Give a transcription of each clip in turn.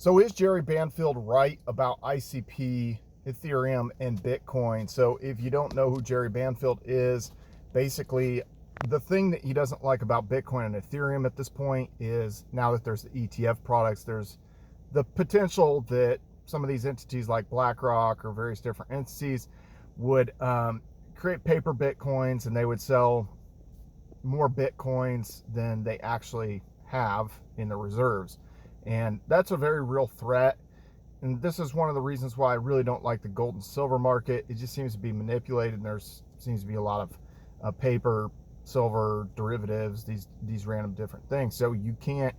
So is Jerry Banfield right about ICP, Ethereum, and Bitcoin? So if you don't know who Jerry Banfield is, basically the thing that he doesn't like about Bitcoin and Ethereum at this point is now that there's the ETF products, there's the potential that some of these entities like BlackRock or various different entities would create paper Bitcoins, and they would sell more Bitcoins than they actually have in the reserves. And that's a very real threat. And this is one of the reasons why I really don't like the gold and silver market. It just seems to be manipulated, and there seems to be a lot of paper, silver derivatives, these random different things. So you can't,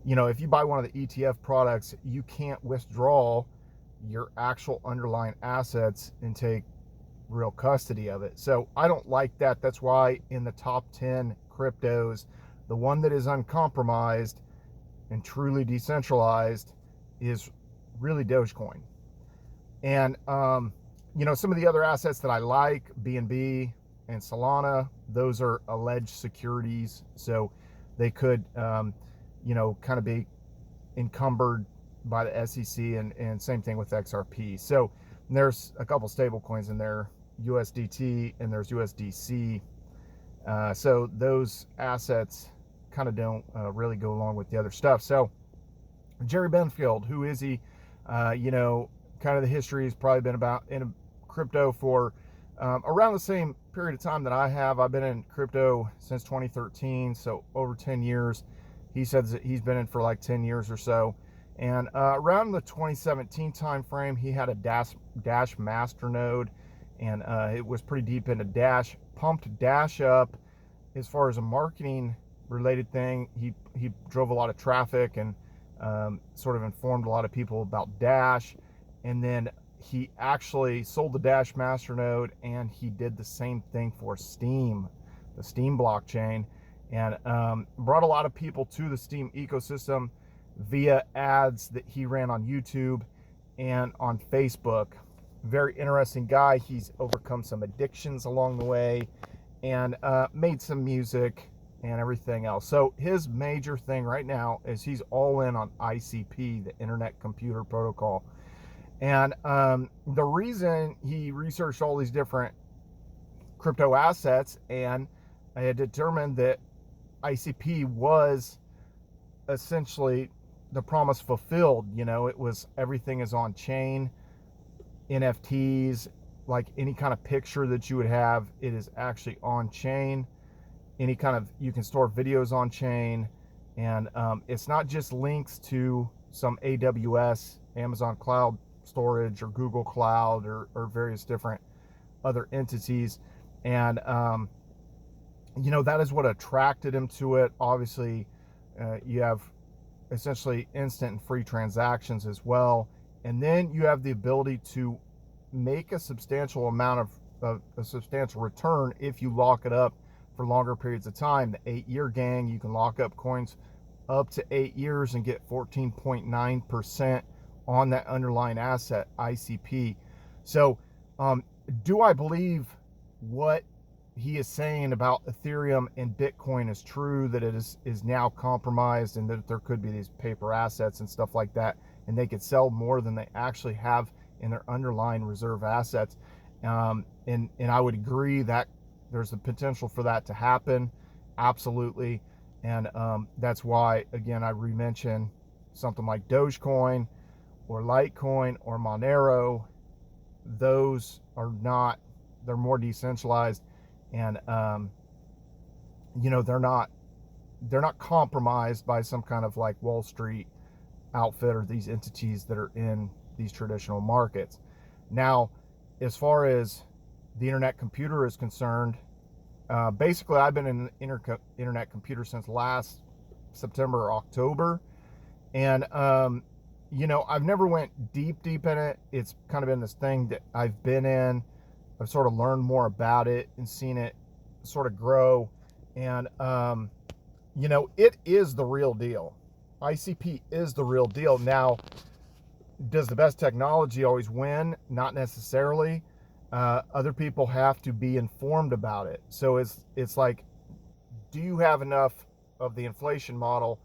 if you buy one of the ETF products, you can't withdraw your actual underlying assets and take real custody of it. So I don't like that. That's why in the top 10 cryptos, the one that is uncompromised and truly decentralized is really Dogecoin. And some of the other assets that I like, BNB and Solana, those are alleged securities, so they could kind of be encumbered by the SEC, and same thing with XRP. So there's a couple stable coins in there, USDT and there's USDC. So those assets kind of don't really go along with the other stuff. So Jerry Banfield, who is he? Kind of the history has probably been about in crypto for around the same period of time that I have. I've been in crypto since 2013, so over 10 years. He says that he's been in for like 10 years or so. And around the 2017 time frame, he had a Dash masternode, and it was pretty deep into Dash, pumped Dash up as far as a marketing related thing. He drove a lot of traffic and sort of informed a lot of people about Dash, and then he actually sold the Dash masternode, and he did the same thing for Steam, the Steam blockchain, and brought a lot of people to the Steam ecosystem via ads that he ran on YouTube and on Facebook. Very interesting guy. He's overcome some addictions along the way, and made some music and everything else. So his major thing right now is he's all in on ICP, the Internet Computer Protocol. And the reason he researched all these different crypto assets and had determined that ICP was essentially the promise fulfilled. It was everything is on chain, NFTs, like any kind of picture that you would have, it is actually on chain. Any kind of, you can store videos on chain, and it's not just links to some AWS, Amazon Cloud Storage, or Google Cloud, or various different other entities. And that is what attracted him to it. Obviously, you have essentially instant and free transactions as well, and then you have the ability to make a substantial amount of a substantial return if you lock it up for longer periods of time. The 8-year gang, you can lock up coins up to 8 years and get 14.9% on that underlying asset, ICP. So do I believe what he is saying about Ethereum and Bitcoin is true, that it is now compromised, and that there could be these paper assets and stuff like that, and they could sell more than they actually have in their underlying reserve assets? And I would agree that there's the potential for that to happen, absolutely. And that's why, again, I re-mention something like Dogecoin or Litecoin or Monero. Those are not, they're more decentralized, and they're not compromised by some kind of like Wall Street outfit or these entities that are in these traditional markets. Now, as far as the internet computer is concerned, basically I've been in an internet computer since last September or October, and I've never went deep in it. It's kind of been this thing that I've been in. I've sort of learned more about it and seen it sort of grow, and it is the real deal. ICP is the real deal. Now, does the best technology always win? Not necessarily. Other people have to be informed about it. So it's like, do you have enough of the inflation model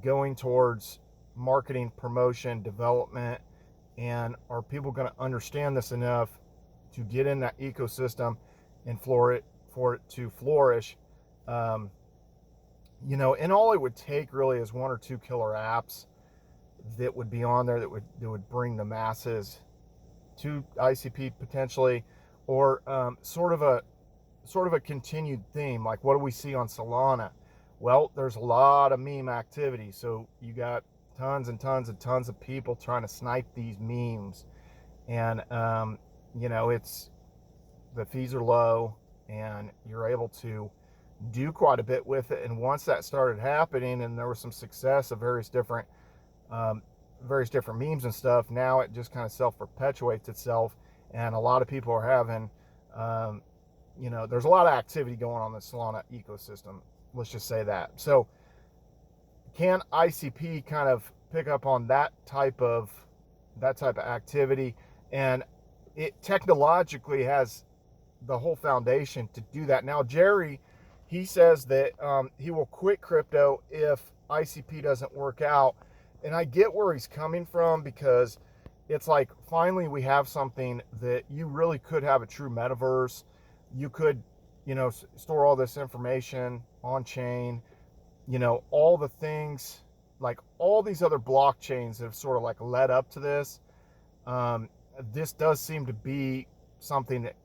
going towards marketing, promotion, development, and are people going to understand this enough to get in that ecosystem and for it to flourish? And all it would take really is one or two killer apps that would be on there that would bring the masses to ICP potentially, or sort of a continued theme. Like, what do we see on Solana? Well, there's a lot of meme activity, so you got tons and tons and tons of people trying to snipe these memes, and it's the fees are low, and you're able to do quite a bit with it. And once that started happening, and there was some success of various different memes and stuff, now it just kind of self-perpetuates itself, and a lot of people are having, there's a lot of activity going on in the Solana ecosystem. Let's just say that. So can ICP kind of pick up on that type of activity? And it technologically has the whole foundation to do that. Now, Jerry, he says that he will quit crypto if ICP doesn't work out. And I get where he's coming from, because it's like, finally we have something that you really could have a true metaverse. You could, store all this information on chain, all the things, like all these other blockchains that have sort of like led up to this. This does seem to be something that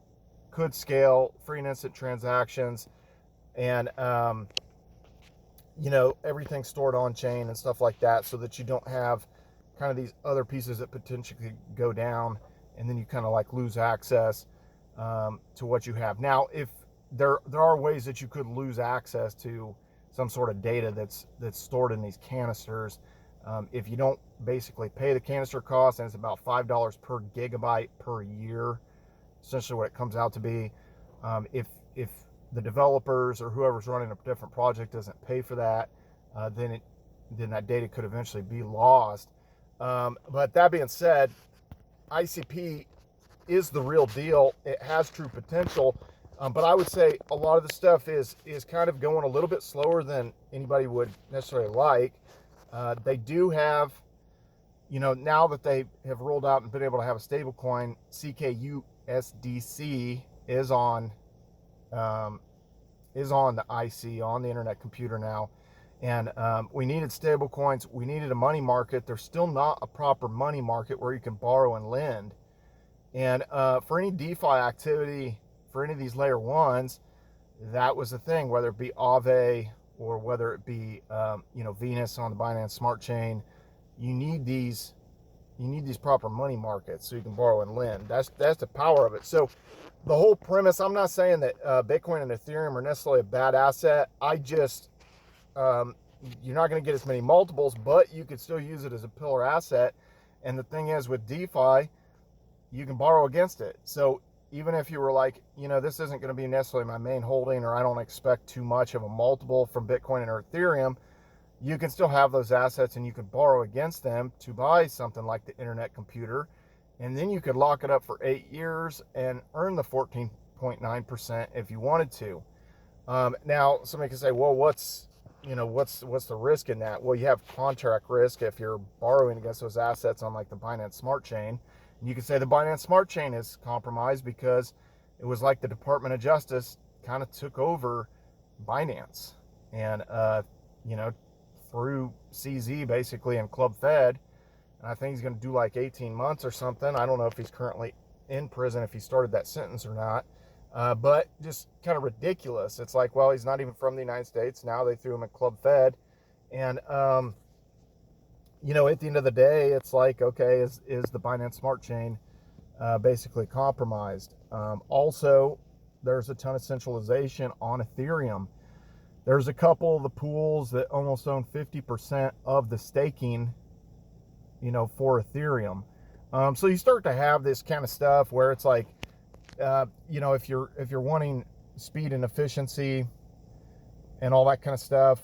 could scale, free and instant transactions, and everything stored on chain and stuff like that, so that you don't have kind of these other pieces that potentially go down, and then you kind of like lose access to what you have. Now, if there are ways that you could lose access to some sort of data that's stored in these canisters, if you don't basically pay the canister cost, and it's about $5 per gigabyte per year, essentially what it comes out to be. If the developers or whoever's running a different project doesn't pay for that, then that data could eventually be lost. But that being said, ICP is the real deal. It has true potential, but I would say a lot of the stuff is kind of going a little bit slower than anybody would necessarily like. They do have, now that they have rolled out and been able to have a stable coin, CKUSDC is on the IC, on the internet computer now. And we needed stable coins. We needed a money market. There's still not a proper money market where you can borrow and lend. And for any DeFi activity, for any of these layer ones, that was the thing, whether it be Aave or whether it be Venus on the Binance Smart Chain, you need these proper money markets so you can borrow and lend. That's the power of it. So the whole premise, I'm not saying that Bitcoin and Ethereum are necessarily a bad asset. I just, you're not going to get as many multiples, but you could still use it as a pillar asset. And the thing is, with DeFi, you can borrow against it. So even if you were like, this isn't going to be necessarily my main holding, or I don't expect too much of a multiple from Bitcoin or Ethereum, you can still have those assets, and you could borrow against them to buy something like the internet computer. And then you could lock it up for 8 years and earn the 14.9% if you wanted to. Now, somebody can say, well, what's the risk in that? Well, you have contract risk if you're borrowing against those assets on like the Binance Smart Chain. And you could say the Binance Smart Chain is compromised because it was like the Department of Justice kind of took over Binance, and through CZ basically and Club Fed. And I think he's going to do like 18 months or something. I don't know if he's currently in prison, if he started that sentence or not. But just kind of ridiculous. It's like, well, he's not even from the United States. Now they threw him in Club Fed. And, at the end of the day, it's like, okay, is the Binance Smart Chain basically compromised? Also, there's a ton of centralization on Ethereum. There's a couple of the pools that almost own 50% of the staking, for Ethereum. So you start to have this kind of stuff where it's like, if you're wanting speed and efficiency and all that kind of stuff,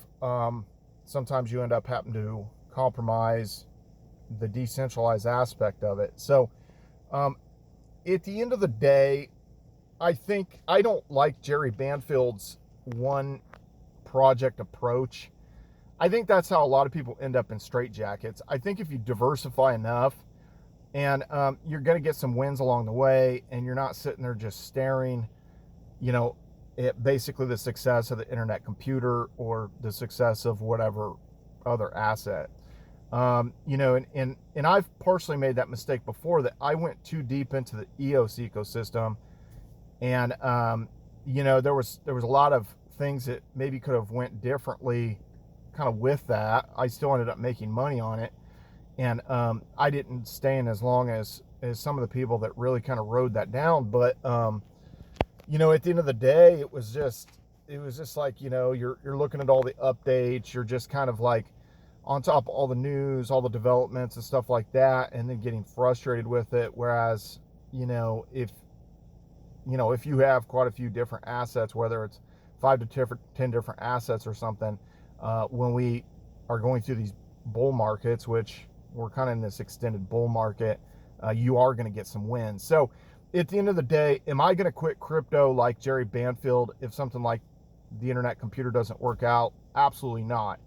sometimes you end up having to compromise the decentralized aspect of it. So at the end of the day, I don't like Jerry Banfield's one project approach. I think that's how a lot of people end up in straitjackets. I think if you diversify enough, and you're going to get some wins along the way, and you're not sitting there just staring, you know, at basically the success of the internet computer or the success of whatever other asset. You know, and I've personally made that mistake before, that I went too deep into the EOS ecosystem, and you know, there was a lot of things that maybe could have went differently, kind of with that. I still ended up making money on it, and I didn't stay in as long as some of the people that really kind of rode that down. But you know, at the end of the day, it was just like, you know, you're looking at all the updates, you're just kind of like on top of all the news, all the developments and stuff like that, and then getting frustrated with it. Whereas, you know, if you have quite a few different assets, whether it's 5 to 10 different assets or something, when we are going through these bull markets, which we're kind of in this extended bull market, you are going to get some wins. So at the end of the day, am I going to quit crypto like Jerry Banfield if something like the internet computer doesn't work out? Absolutely not.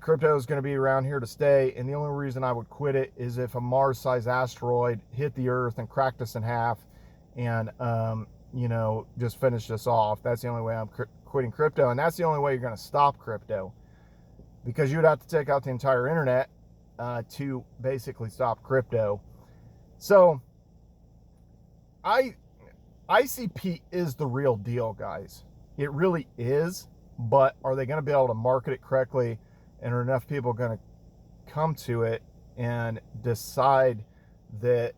Crypto is going to be around here to stay, and the only reason I would quit it is if a Mars-sized asteroid hit the Earth and cracked us in half, and you know, just finish us off. That's the only way I'm quitting crypto, and that's the only way you're going to stop crypto, because you would have to take out the entire internet to basically stop crypto. So ICP is the real deal, guys. It really is. But are they going to be able to market it correctly, and are enough people going to come to it and decide that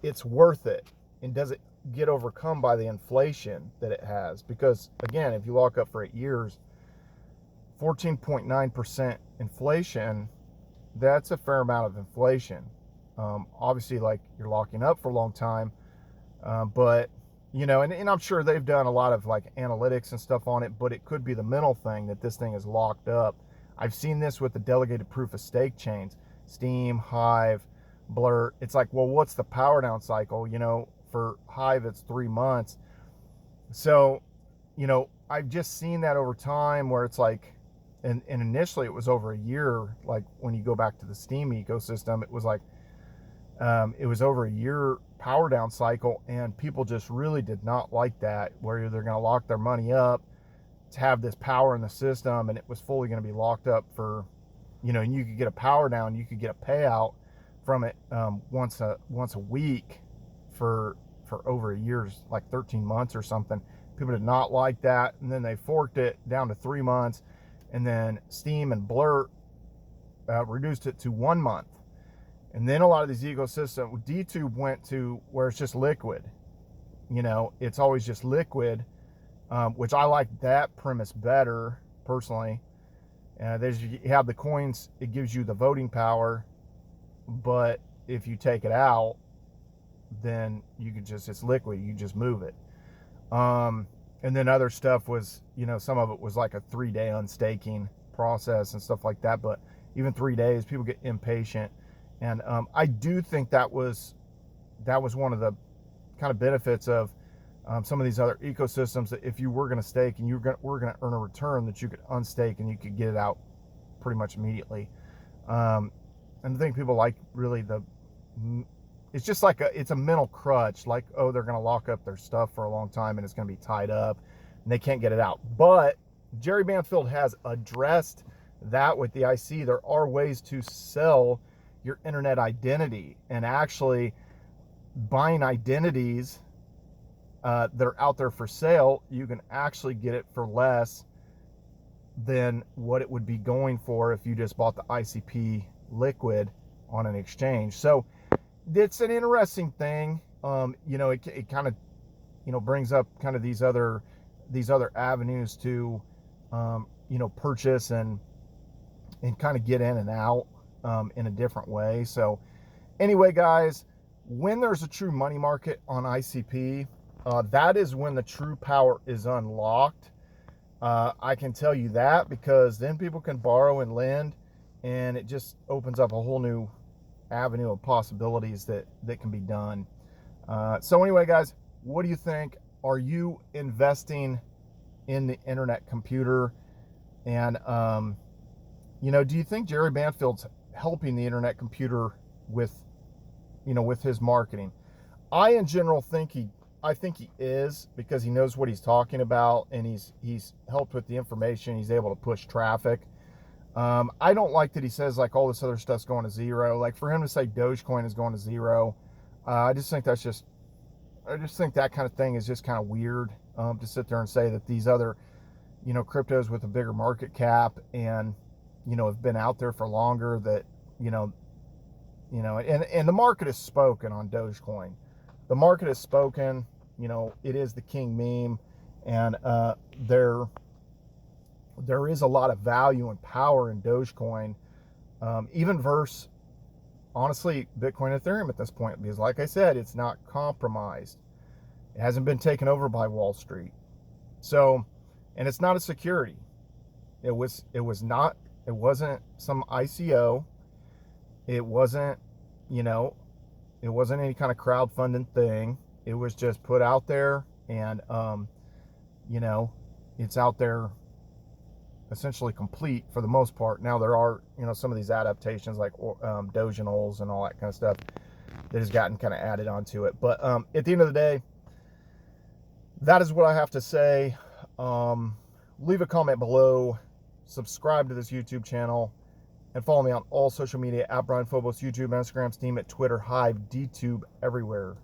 it's worth it? And does it get overcome by the inflation that it has? Because again, if you lock up for 8 years, 14.9% inflation, that's a fair amount of inflation. Obviously, like, you're locking up for a long time, but you know, and I'm sure they've done a lot of like analytics and stuff on it, but it could be the mental thing that this thing is locked up. I've seen this with the delegated proof of stake chains, Steam, Hive, Blur. It's like, well, what's the power down cycle? You know, for Hive, it's 3 months. So, you know, I've just seen that over time where it's like, and initially it was over a year. Like when you go back to the Steam ecosystem, it was like, it was over a year power down cycle, and people just really did not like that, where they're going to lock their money up to have this power in the system, and it was fully going to be locked up for, you know, and you could get a power down, you could get a payout from it once a week for over a year's, like 13 months or something. People did not like that, and then they forked it down to 3 months, and then Steam and Blur reduced it to 1 month. And then a lot of these ecosystems, DTube went to where it's just liquid. You know, it's always just liquid, which I like that premise better, personally. You have the coins, it gives you the voting power, but if you take it out, then you could just, it's liquid, you just move it. And then other stuff was, you know, some of it was like a 3-day unstaking process and stuff like that, but even 3 days, people get impatient. And I do think that was one of the kind of benefits of some of these other ecosystems, that if you were going to stake and were going to earn a return, that you could unstake and you could get it out pretty much immediately. And I think people like, really, it's just like it's a mental crutch, like, oh, they're going to lock up their stuff for a long time and it's going to be tied up and they can't get it out. But Jerry Banfield has addressed that with the IC. There are ways to sell your internet identity, and actually buying identities that are out there for sale, you can actually get it for less than what it would be going for if you just bought the ICP liquid on an exchange. So it's an interesting thing. You know, it kind of, you know, brings up kind of these other avenues to you know, purchase and kind of get in and out in a different way. So anyway, guys, when there's a true money market on ICP, that is when the true power is unlocked. I can tell you that, because then people can borrow and lend, and it just opens up a whole new avenue of possibilities that can be done. So anyway, guys, what do you think? Are you investing in the internet computer? And, do you think Jerry Banfield's helping the internet computer with, with his marketing? I, in general, I think he is, because he knows what he's talking about, and he's helped with the information. He's able to push traffic. I don't like that he says like all this other stuff's going to zero. Like for him to say Dogecoin is going to zero, I just think that kind of thing is just kind of weird, to sit there and say that these other, cryptos with a bigger market cap and, have been out there for longer, that, and the market has spoken on Dogecoin. The market has spoken. It is the king meme, and there is a lot of value and power in Dogecoin, even versus, honestly, Bitcoin and Ethereum at this point, because like I said, it's not compromised. It hasn't been taken over by Wall Street. So, and it's not a security. It wasn't some ICO. It wasn't, it wasn't any kind of crowdfunding thing. It was just put out there, and, it's out there essentially complete for the most part. Now there are, some of these adaptations like doginals and all that kind of stuff that has gotten kind of added onto it. But at the end of the day, that is what I have to say. Leave a comment below, subscribe to this YouTube channel, and follow me on all social media at Brian Phobos, YouTube, Instagram, Steam, at Twitter, Hive, DTube, everywhere.